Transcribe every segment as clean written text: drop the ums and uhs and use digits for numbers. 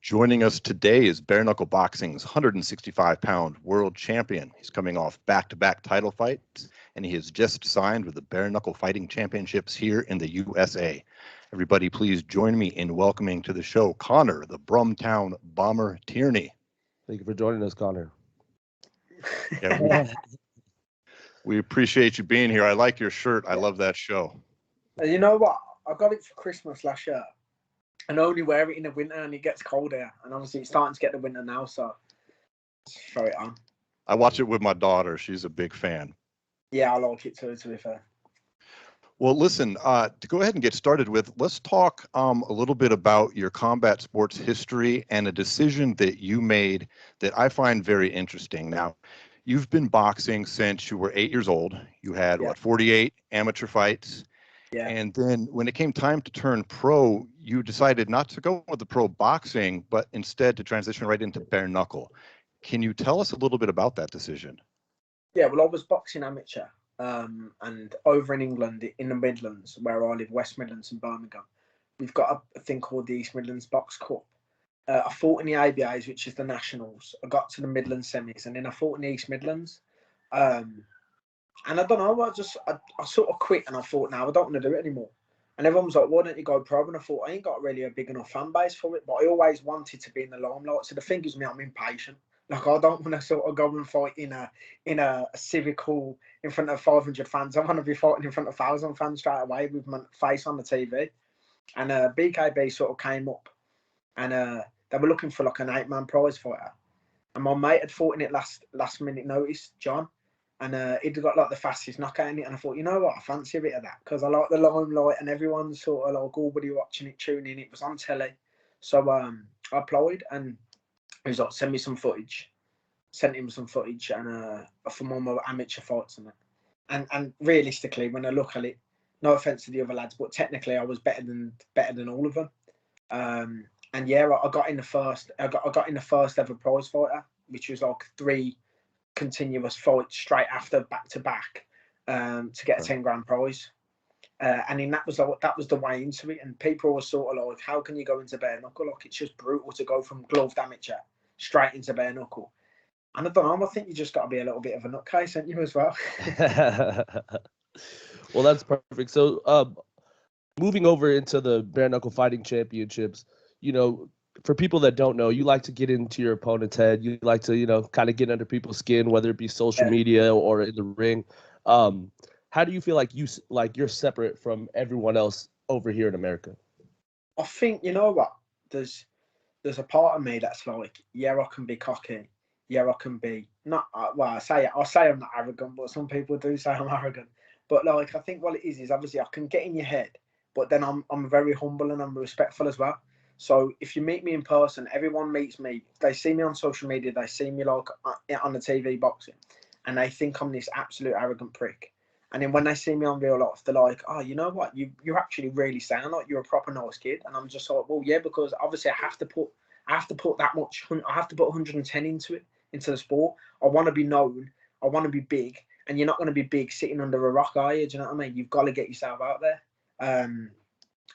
Joining us today is Bare Knuckle Boxing's 165-pound world champion. He's coming off back-to-back title fights, and he has just signed with the Bare Knuckle Fighting Championships here in the USA. Everybody, please join me in welcoming to the show Connor, the Brumtown Bomber Tierney. Thank you for joining us, Connor. Yeah, we appreciate you being here. I like your shirt. I love that show. You know what? I got it for Christmas last year. And I only wear it in the winter and it gets cold here. And obviously it's starting to get the winter now, so throw it on. I watch it with my daughter. She's a big fan. Yeah, I like it too, to be fair. Well, listen, to go ahead and get started with, let's talk a little bit about your combat sports history and a decision that you made that I find very interesting. Now, you've been boxing since you were 8 years old. You had, 48 amateur fights? Yeah. And then when it came time to turn pro, you decided not to go with the pro boxing, but instead to transition right into bare knuckle. Can you tell us a little bit about that decision? Yeah, well, I was boxing amateur. And over in England, in the Midlands, where I live, West Midlands and Birmingham, we've got a thing called the East Midlands Box Cup. I fought in the ABAs, which is the nationals. I got to the Midlands semis, and then I fought in the East Midlands. And I don't know, I sort of quit, and I thought, no, I don't want to do it anymore. And everyone was like, why don't you go pro? And I thought, I ain't got really a big enough fan base for it, but I always wanted to be in the limelight. So the thing is, I'm impatient. Like, I don't want to sort of go and fight in a civic hall in front of 500 fans. I want to be fighting in front of 1,000 fans straight away with my face on the TV. And BKB sort of came up, and they were looking for like an 8-man prize fighter. And my mate had fought in it last minute notice, John. And he'd got like the fastest knockout in it. And I thought, you know what, I fancy a bit of that, because I like the limelight and everyone's sort of like, oh, buddy, watching it, tuning in. It was on telly. So I applied, and he was like, send me some footage. Sent him some footage and from all my amateur fights and that. And realistically, when I look at it, no offense to the other lads, but technically I was better than all of them. And yeah, I got in the first. I got in the first ever prize fighter, which was like 3 continuous fights straight after, back to back, to get a 10 grand prize. And then that was the way into it. And people were sort of like, how can you go into bare knuckle? Like, it's just brutal to go from gloved amateur straight into bare knuckle. And I don't know, I think you just got to be a little bit of a nutcase, ain't you, as well? Well, that's perfect. So moving over into the Bare Knuckle Fighting Championships, for people that don't know, you like to get into your opponent's head. You like to, kind of get under people's skin, whether it be social media or in the ring. How do you feel like you're separate from everyone else over here in America? I think, you know what? There's a part of me that's like, yeah, I can be cocky. Yeah, I can be not. Well, I say I'm not arrogant, but some people do say I'm arrogant. But like, I think what it is obviously I can get in your head, but then I'm very humble and I'm respectful as well. So if you meet me in person, everyone meets me. They see me on social media. They see me like on the TV boxing, and they think I'm this absolute arrogant prick. And then when they see me on real life, they're like, "Oh, you know what? You actually really sound like you're a proper nice kid." And I'm just like, "Well, yeah, because obviously I have to put that much. I have to put 110 into the sport. I want to be known. I want to be big. And you're not going to be big sitting under a rock, are you? Do you know what I mean? You've got to get yourself out there."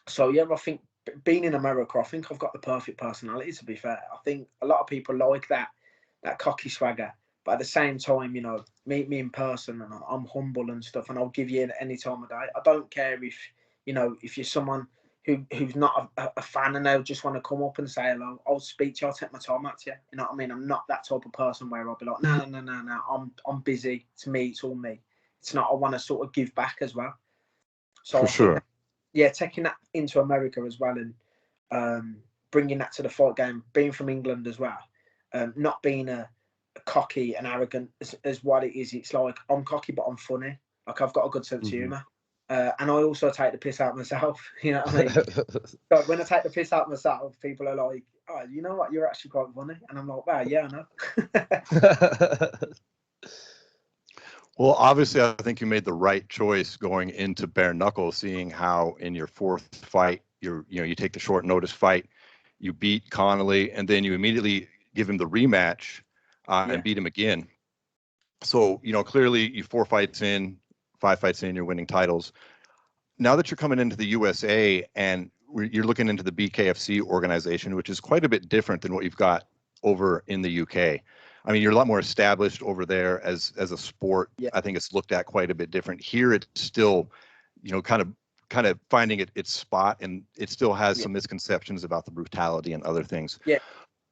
So yeah, I think being in America, I think I've got the perfect personality, to be fair. I think a lot of people like that cocky swagger. But at the same time, meet me in person and I'm humble and stuff, and I'll give you any time of day. I don't care if you're someone who's not a fan and they'll just want to come up and say hello. I'll speak to you. I'll take my time out to you. You know what I mean? I'm not that type of person where I'll be like, no. I'm busy. To me, it's all me. It's not. I want to sort of give back as well. So for sure. Taking that into America as well, and bringing that to the fight game. Being from England as well, not being a cocky and arrogant as what it is. It's like I'm cocky, but I'm funny. Like, I've got a good sense of humour. And I also take the piss out of myself. You know what I mean? So when I take the piss out of myself, people are like, "Oh, you know what? You're actually quite funny." And I'm like, "Wow, yeah, I know." Well, obviously, I think you made the right choice going into bare knuckle, seeing how in your 4th fight, you take the short notice fight, you beat Connolly, and then you immediately give him the rematch and beat him again. So, clearly you 4 fights in, 5 fights in, you're winning titles. Now that you're coming into the USA and you're looking into the BKFC organization, which is quite a bit different than what you've got over in the UK. I mean, you're a lot more established over there as a sport. Yeah. I think it's looked at quite a bit different. Here, it's still, kind of finding its spot, and it still has some misconceptions about the brutality and other things. Yeah.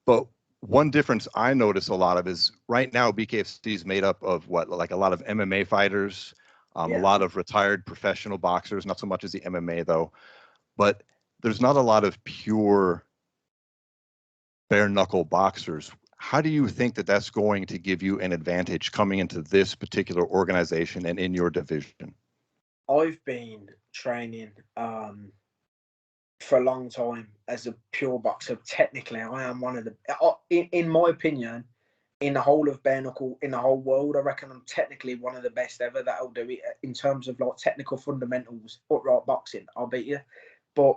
But one difference I notice a lot of is right now BKFC is made up of like a lot of MMA fighters, a lot of retired professional boxers, not so much as the MMA though, but there's not a lot of pure bare knuckle boxers. How do you think that that's going to give you an advantage coming into this particular organization and in your division? I've been training for a long time as a pure boxer. Technically, I am one of the, in my opinion, in the whole of bare knuckle, in the whole world, I reckon I'm technically one of the best ever that'll do it in terms of like technical fundamentals, upright boxing. I'll beat you, but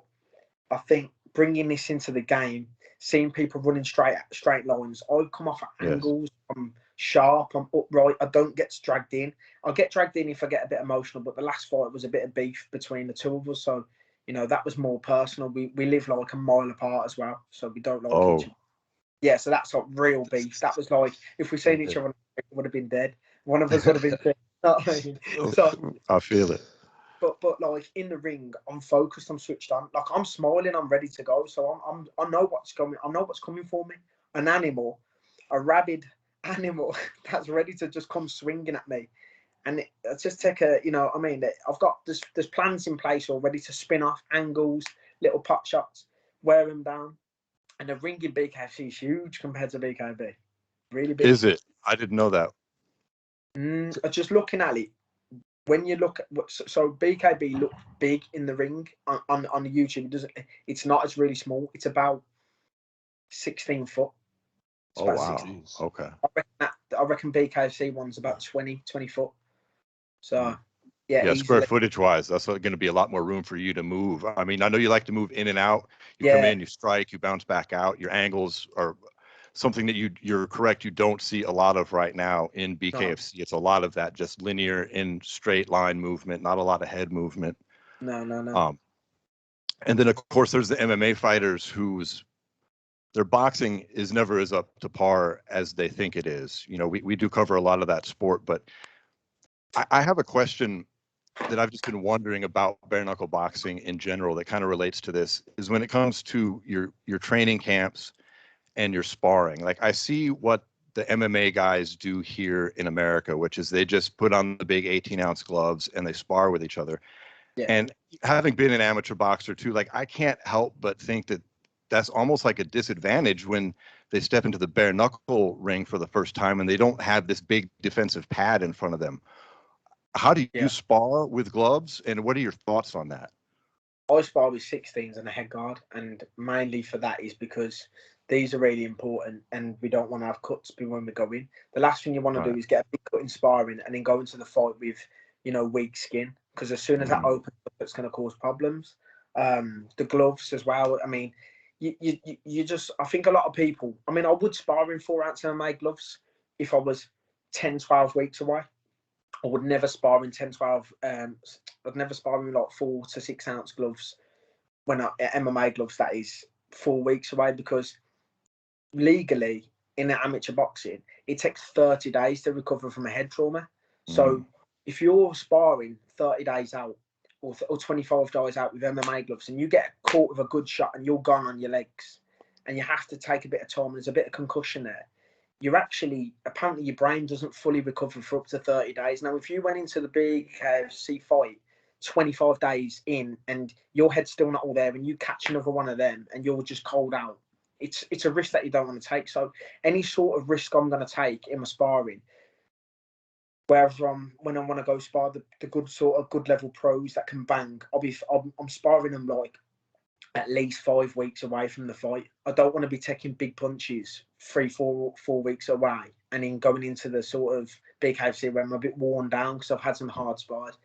I think bringing this into the game, seeing people running straight lines, I come off at angles. I'm sharp. I'm upright. I don't get dragged in. I'll get dragged in if I get a bit emotional. But the last fight was a bit of beef between the two of us, so that was more personal. We live like a mile apart as well, so we don't like each other. Yeah, so that's like real beef. That was like if we seen each other, we would have been dead. One of us would have been dead. You know what I mean? So I feel it. But like in the ring, I'm focused. I'm switched on. Like I'm smiling. I'm ready to go. So I know what's coming. I know what's coming for me. An animal, a rabid animal that's ready to just come swinging at me. And it's just take I've got there's plans in place already to spin off angles, little pot shots, wear them down. And the ring in BKFC is huge compared to BKB. Really big. Is it? I didn't know that. Just looking at it, when you look at so BKB looked big in the ring on the YouTube. It's not. It's really small. It's about 16 foot. It's wow. 16. Okay. I reckon BKFC one's about 20 foot. So yeah, square footage wise, that's going to be a lot more room for you to move. I mean, I know you like to move in and out. You come in, you strike, you bounce back out. Your angles are something that you're correct. You don't see a lot of right now in BKFC. No. It's a lot of that just linear in straight line movement, not a lot of head movement. No. And then of course there's the MMA fighters whose their boxing is never as up to par as they think it is. We do cover a lot of that sport, but I have a question that I've just been wondering about bare knuckle boxing in general that kind of relates to this is when it comes to your training camps and your sparring. Like I see what the MMA guys do here in America, which is they just put on the big 18-ounce gloves and they spar with each other. Yeah. And having been an amateur boxer too, like I can't help but think that that's almost like a disadvantage when they step into the bare knuckle ring for the first time and they don't have this big defensive pad in front of them. How do you spar with gloves, and what are your thoughts on that? I spar with 16s and a head guard, and mainly for that is because these are really important, and we don't want to have cuts when we go in. The last thing you want to do is get a big cut in sparring and then go into the fight with, weak skin, because as soon as that opens up, it's going to cause problems. The gloves as well. I mean, you just, I think a lot of people, I mean, I would spar in 4-ounce MMA gloves if I was 10, 12 weeks away. I would never spar in 10, 12. I'd never spar in like 4 to 6 ounce gloves when MMA gloves, that is 4 weeks away, because legally in amateur boxing, it takes 30 days to recover from a head trauma. So if you're sparring 30 days out or 25 days out with MMA gloves and you get caught with a good shot and you're gone on your legs and you have to take a bit of time and there's a bit of concussion there, you're actually, apparently your brain doesn't fully recover for up to 30 days. Now, if you went into the BKFC fight 25 days in and your head's still not all there and you catch another one of them and you're just cold out, it's a risk that you don't want to take. So any sort of risk I'm going to take in my sparring, wherever when I want to go spar the good sort of good level pros that can bang, I'm sparring them like at least 5 weeks away from the fight. I don't want to be taking big punches 4 weeks away and then going into the sort of BKFC where I'm a bit worn down because I've had some hard spars.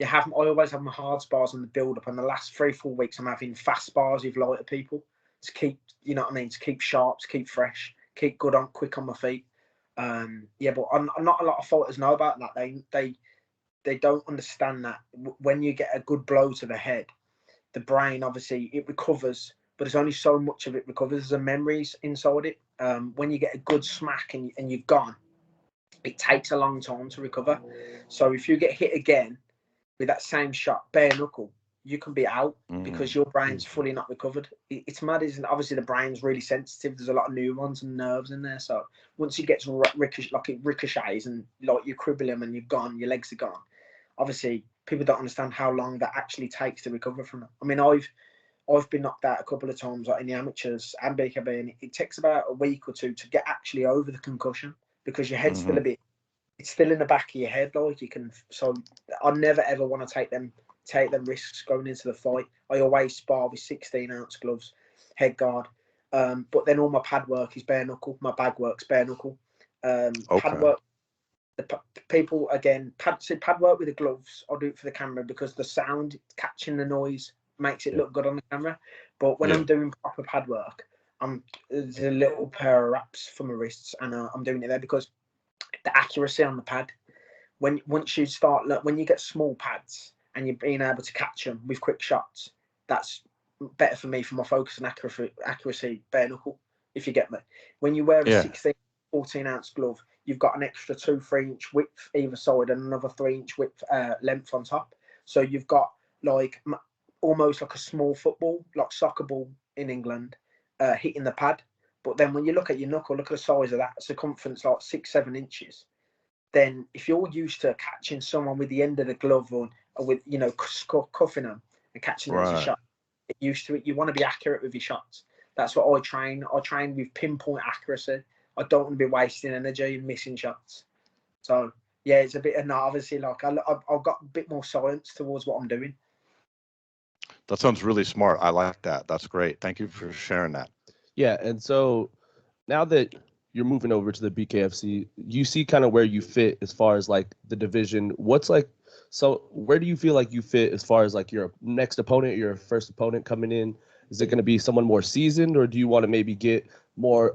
I always have my hard spars on the build up, and the last 3-4 weeks I'm having fast spars with lighter people to keep, to keep sharp, to keep fresh, keep quick on my feet. Yeah, but not a lot of fighters know about that. They don't understand that when you get a good blow to the head, the brain obviously it recovers, but there's only so much of it recovers. There's memories inside it. When you get a good smack and you've gone, it takes a long time to recover. So if you get hit again with that same shot, bare knuckle, you can be out because your brain's fully not recovered. It's mad, isn't it? Obviously the brain's really sensitive. There's a lot of neurons and nerves in there. So once it gets it ricochets and like you cribble them and you're gone, your legs are gone. Obviously people don't understand how long that actually takes to recover from it. I mean, I've been knocked out a couple of times, like in the amateurs and BKB, and it takes about a week or two to get actually over the concussion because your head's still a bit, it's still in the back of your head, like you can. So I never ever want to take them risks going into the fight. I always spar with 16-ounce gloves, head guard, but then all my pad work is bare knuckle. My bag work's bare knuckle. Pad work. People again, pad work with the gloves. I'll do it for the camera because the sound catching the noise makes it look good on the camera. But when I'm doing proper pad work, there's a little pair of wraps for my wrists, and I'm doing it there because the accuracy on the pad. Once you start, when you get small pads and you're being able to catch them with quick shots, that's better for me for my focus and accuracy. Bare knuckle, if you get me. When you wear a 16, 14-ounce glove, you've got an extra 2-3 inch width either side and another 3-inch width length on top. So you've got like almost like a small football, like soccer ball in England, hitting the pad. But then when you look at your knuckle, look at the size of that circumference, like 6-7 inches. Then if you're used to catching someone with the end of the glove or with, cuffing them and catching them as a shot, you're used to it. You want to be accurate with your shots. That's what I train. I train with pinpoint accuracy. I don't want to be wasting energy and missing shots. So yeah, it's a bit of obviously like I've got a bit more science towards what I'm doing. That sounds really smart. I like that. That's great. Thank you for sharing that. Yeah, and so now that you're moving over to the BKFC, you see kind of where you fit as far as like the division. Where do you feel like you fit as far as like your next opponent, your first opponent coming in? Is it going to be someone more seasoned, or do you want to maybe get more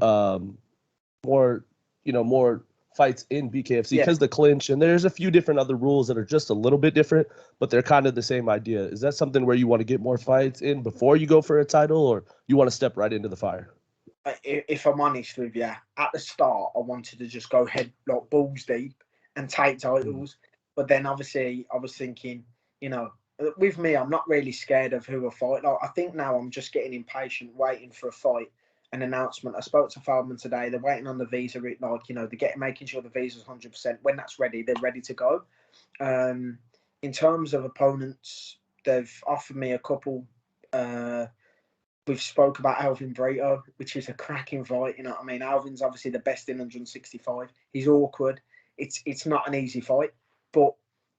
fights in BKFC because the clinch, and there's a few different other rules that are just a little bit different, but they're kind of the same idea. Is that something where you want to get more fights in before you go for a title, or you want to step right into the fire? If I'm honest with you, at the start, I wanted to just go head like balls deep and take titles. But then obviously I was thinking, with me, I'm not really scared of who I fight. Like, I think now I'm just getting impatient, waiting for a fight, an announcement. I spoke to Feldman today. They're waiting on the visa, they're making sure the visa's 100%. When that's ready, they're ready to go. In terms of opponents, they've offered me a couple. We've spoke about Alvin Brito, which is a cracking fight. You know what I mean? Alvin's obviously the best in 165. He's awkward. It's not an easy fight, but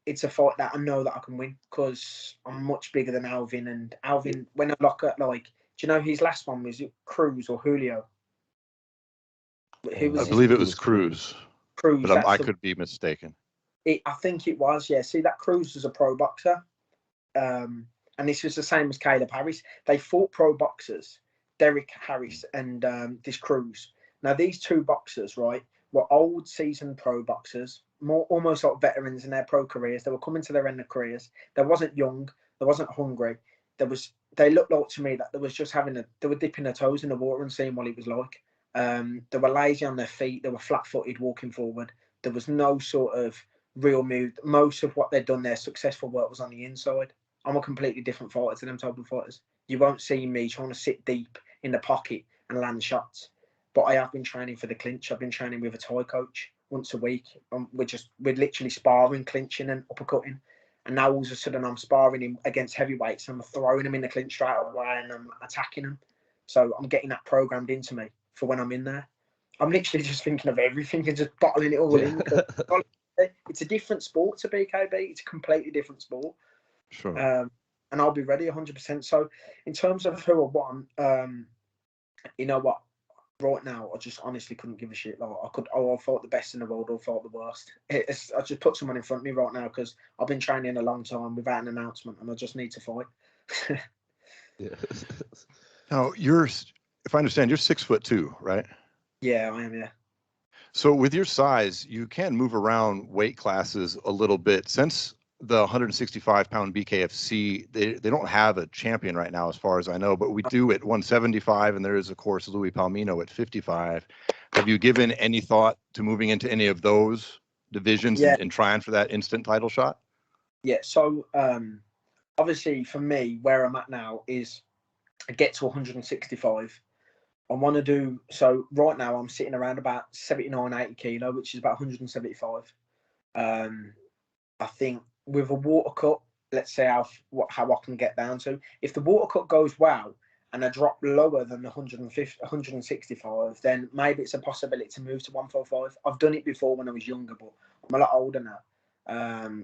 it's a fight that I know that I can win because I'm much bigger than Alvin. And Alvin, when I look at do you know his last one was Cruz or Julio? I believe it was Cruz. Cruz, but I could be mistaken. I think it was. Yeah. See, that Cruz was a pro boxer. And this was the same as Caleb Harris. They fought pro boxers, Derek Harris and this Cruz. Now, these two boxers, right, were old seasoned pro boxers, almost like veterans in their pro careers. They were coming to their end of careers. They wasn't young. They wasn't hungry. They looked like to me that they was just they were dipping their toes in the water and seeing what it was like. They were lazy on their feet. They were flat-footed walking forward. There was no sort of real move. Most of what they'd done, their successful work was on the inside. I'm a completely different fighter to them type of fighters. You won't see me trying to sit deep in the pocket and land shots. But I have been training for the clinch. I've been training with a Thai coach once a week. We're literally sparring, clinching and uppercutting. And now all of a sudden I'm sparring him against heavyweights and I'm throwing him in the clinch straight away and I'm attacking him. So I'm getting that programmed into me for when I'm in there. I'm literally just thinking of everything and just bottling it all in. It's a different sport to BKB. It's a completely different sport. Sure. And I'll be ready 100%. So in terms of who I want, you know what? Right now, I just honestly couldn't give a shit. Like I fought the best in the world or fought the worst. I just put someone in front of me right now because I've been training a long time without an announcement and I just need to fight. Yeah. Now if I understand, you're 6'2", right? Yeah, I am. Yeah. So with your size, you can move around weight classes a little bit. Since the 165-pound BKFC, they don't have a champion right now, as far as I know, but we do at 175, and there is, of course, Louis Palmino at 55. Have you given any thought to moving into any of those divisions Yeah, and trying for that instant title shot? yeah. So obviously for me, where I'm at now is I get to 165. I want to do so. Right now, I'm sitting around about 79, 80 kilo, which is about 175. I think with a water cut, let's say how I can get down to. If the water cut goes well and I drop lower than the 150, 165, then maybe it's a possibility to move to 145. I've done it before when I was younger, but I'm a lot older now.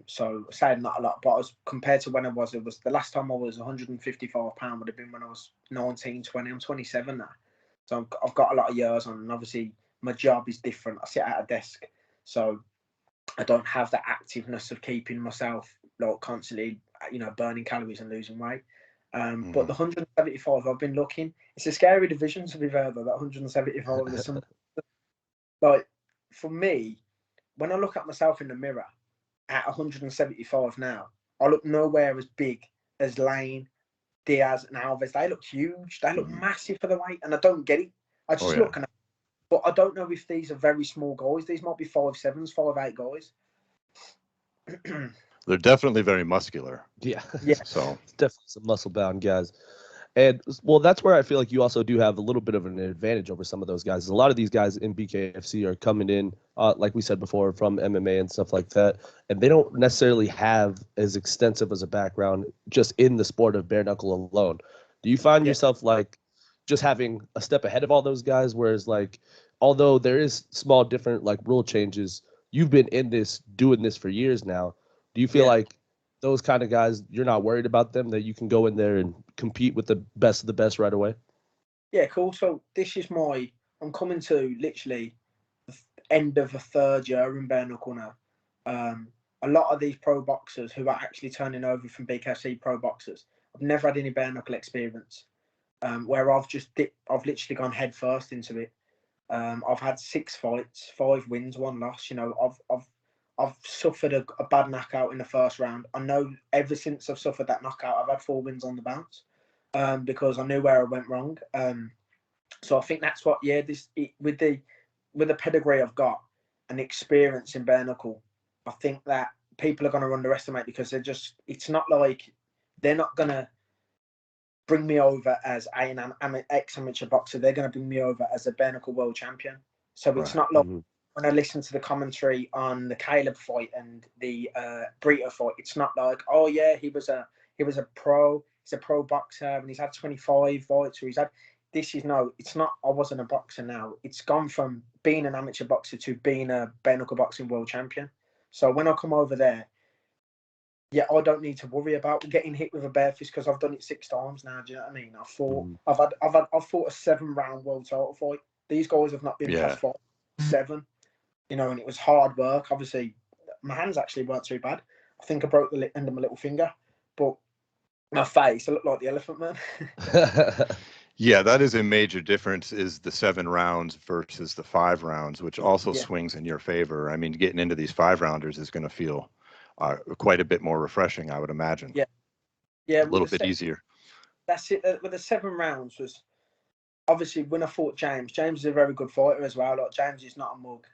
So saying not a lot, but compared to when it was the last time I was 155 pound would have been when I was 19, 20. I'm 27 now. So I've got a lot of years on, and obviously my job is different. I sit at a desk, so I don't have the activeness of keeping myself like constantly, burning calories and losing weight. But the 175, I've been looking. It's a scary division to be fair, though. That 175, there's some like for me, when I look at myself in the mirror at 175 now, I look nowhere as big as Lane, Diaz, and Alves. They look huge. They look massive for the weight, and I don't get it. I just look and but I don't know if these are very small guys. These might be 5'7s, 5'8 guys. They're definitely very muscular. Yeah. Yeah. So it's definitely some muscle bound guys. And well, that's where I feel like you also do have a little bit of an advantage over some of those guys. A lot of these guys in BKFC are coming in, like we said before, from MMA and stuff like that, and they don't necessarily have as extensive as a background just in the sport of bare knuckle alone. Do you find yourself like just having a step ahead of all those guys? Whereas like, although there is small different like rule changes, you've been in this doing this for years now. Do you feel like those kind of guys, you're not worried about them, that you can go in there and compete with the best of the best right away? Yeah, cool. So this is I'm coming to literally the end of the third year in bare knuckle now. A lot of these pro boxers who are actually turning over from BKFC pro boxers, I've never had any bare knuckle experience. Where I've literally gone head first into it. I've had 6 fights, 5 wins, 1 loss. I've suffered a bad knockout in the first round. I know ever since I've suffered that knockout, I've had 4 wins on the bounce, because I knew where I went wrong. So I think that's what, with the pedigree I've got and experience in bare knuckle, I think that people are going to underestimate, because it's not like they're not going to bring me over as an ex-amateur boxer. They're going to bring me over as a bare knuckle world champion. So it's not like when I listen to the commentary on the Caleb fight and the Brito fight, it's not like, oh yeah, he was a pro, he's a pro boxer and he's had 25 fights, or he's had it's not, I wasn't a boxer now. It's gone from being an amateur boxer to being a bare knuckle boxing world champion. So when I come over there, I don't need to worry about getting hit with a bare fist, because I've done it 6 times now. Do you know what I mean? I've fought a 7-round world title fight. These guys have not been past 5, 7. And it was hard work. Obviously, my hands actually weren't too bad. I think I broke the end of my little finger, but my face, I look like the Elephant Man. Yeah, that is a major difference, is the 7 rounds versus the 5 rounds, which also swings in your favor. I mean, getting into these 5-rounders is going to feel quite a bit more refreshing, I would imagine. Yeah, a little bit easier. That's it. With the 7 rounds was obviously when I fought James. James is a very good fighter as well. Like, James is not a mug.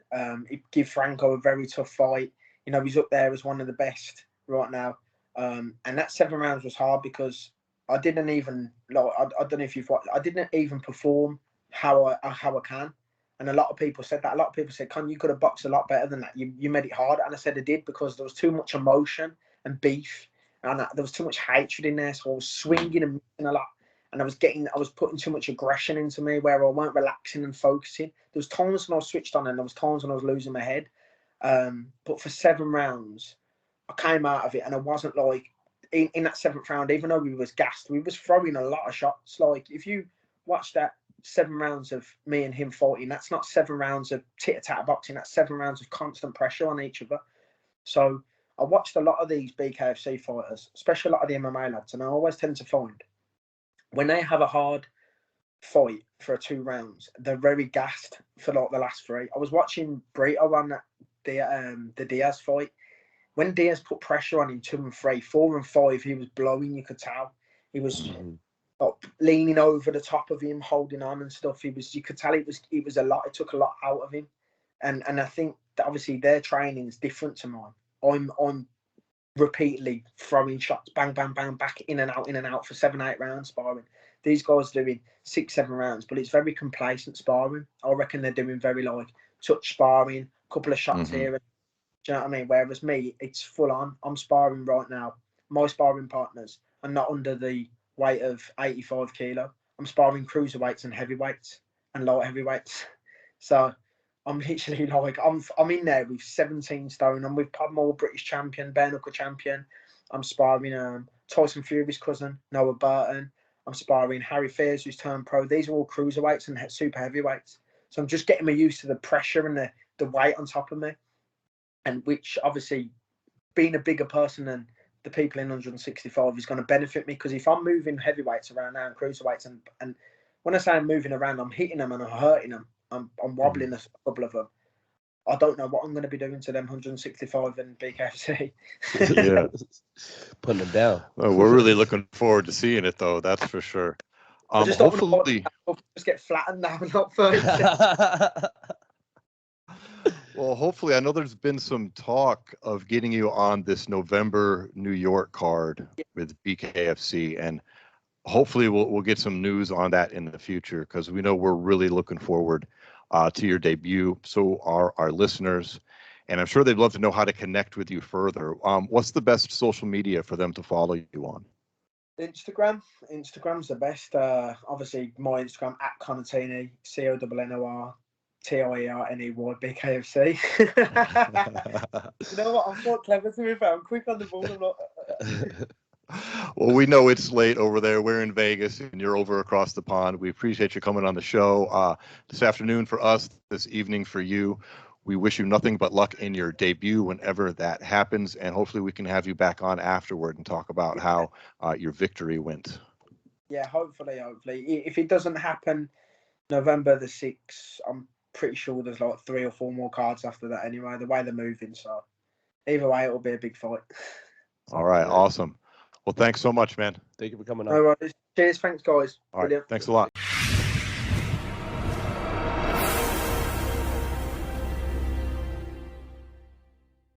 He gave Franco a very tough fight. He's up there as one of the best right now. And that 7 rounds was hard, because I didn't even I don't know if you've watched. I didn't even perform how I can. And a lot of people said that. A lot of people said, "Con, you could have boxed a lot better than that. You made it hard." And I said I did, because there was too much emotion and beef, and there was too much hatred in there. So I was swinging and missing a lot, and I was putting too much aggression into me, where I weren't relaxing and focusing. There was times when I was switched on, and there was times when I was losing my head. But for 7 rounds, I came out of it, and I wasn't like in that 7th round. Even though we was gassed, we was throwing a lot of shots. Like, if you watch that 7 rounds of me and him fighting, that's not 7 rounds of tit-a-tat boxing. That's 7 rounds of constant pressure on each other. So I watched a lot of these BKFC fighters, especially a lot of the MMA lads, and I always tend to find when they have a hard fight for 2 rounds, they're very gassed for like the last 3. I was watching Brito on the Diaz fight. When Diaz put pressure on him 2 and 3, 4 and 5, he was blowing. You could tell he was leaning over the top of him, holding on and stuff. You could tell it was a lot. It took a lot out of him, and I think that obviously their training is different to mine. I'm repeatedly throwing shots, bang, bang, bang, back in and out for 7, 8 rounds sparring. These guys are doing 6, 7 rounds, but it's very complacent sparring. I reckon they're doing very like touch sparring, couple of shots here. Do you know what I mean? Whereas me, it's full on. I'm sparring right now. My sparring partners are not under the weight of 85 kilo. I'm sparring cruiserweights and heavyweights and light heavyweights. So I'm literally like, I'm in there with 17 stone. I'm with Podmore British champion, Bare Knuckle champion. I'm sparring Tyson Fury's cousin, Noah Burton. I'm sparring Harry Fears, who's turned pro. These are all cruiserweights and super heavyweights. So I'm just getting me used to the pressure and the weight on top of me. And which obviously, being a bigger person than the people in 165 is going to benefit me, because if I'm moving heavyweights around now and cruiserweights, and when I say I'm moving around, I'm hitting them and I'm hurting them. I'm wobbling a couple of them. I don't know what I'm going to be doing to them 165 and BKFC. Yeah, putting them down. well, we're really looking forward to seeing it, though. That's for sure. I just Hopefully, just get flattened now, not 30. well, hopefully, I know there's been some talk of getting you on this November New York card with BKFC, and hopefully we'll get some news on that in the future, because we know we're really looking forward to your debut. So are our listeners, and I'm sure they'd love to know how to connect with you further. What's the best social media for them to follow you on? Instagram's the best. Obviously, my Instagram at Connor Tierney, CONNOR TIERNEY BKFC. You know what? I'm quite clever to be fair. I'm quick on the ball. I'm not. Well, we know it's late over there. We're in Vegas and you're over across the pond. We appreciate you coming on the show this afternoon for us, this evening for you. We wish you nothing but luck in your debut whenever that happens, and hopefully we can have you back on afterward and talk about how your victory went. Yeah, hopefully. If it doesn't happen November the 6th, I'm pretty sure there's like 3 or 4 more cards after that anyway, the way they're moving. So either way, it'll be a big fight. All right, awesome. Well, thanks so much, man. Thank you for coming on. No worries. Cheers, thanks, guys. All right, thanks a lot.